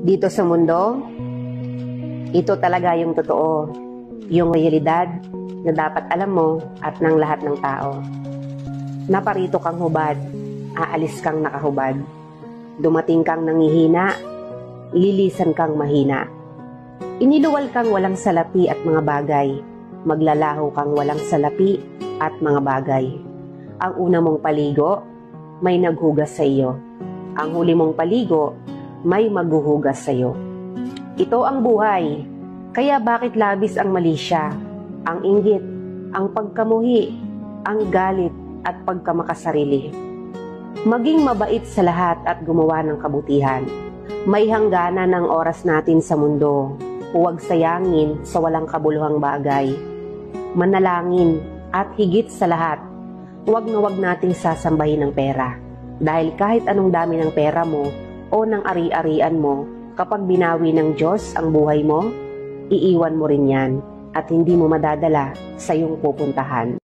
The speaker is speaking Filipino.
Dito sa mundo, ito talaga yung totoo, yung realidad na dapat alam mo at ng lahat ng tao. Naparito kang hubad, aalis kang nakahubad. Dumating kang nangihina, lilisan kang mahina. Iniluwal kang walang salapi at mga bagay, maglalaho kang walang salapi at mga bagay. Ang una mong paligo, may naghugas sa iyo. Ang huli mong paligo, may maghuhugas sa iyo. Ito ang buhay, kaya bakit labis ang mali siya, ang inggit, ang pagkamuhi, ang galit at pagkamakasarili. Maging mabait sa lahat at gumawa ng kabutihan. May hangganan ng oras natin sa mundo. Huwag sayangin sa walang kabuluhang bagay. Manalangin at higit sa lahat, huwag na huwag nating sasambahin ng pera. Dahil kahit anong dami ng pera mo o ng ari-arian mo, kapag binawi ng Diyos ang buhay mo, iiwan mo rin yan at hindi mo madadala sa iyong pupuntahan.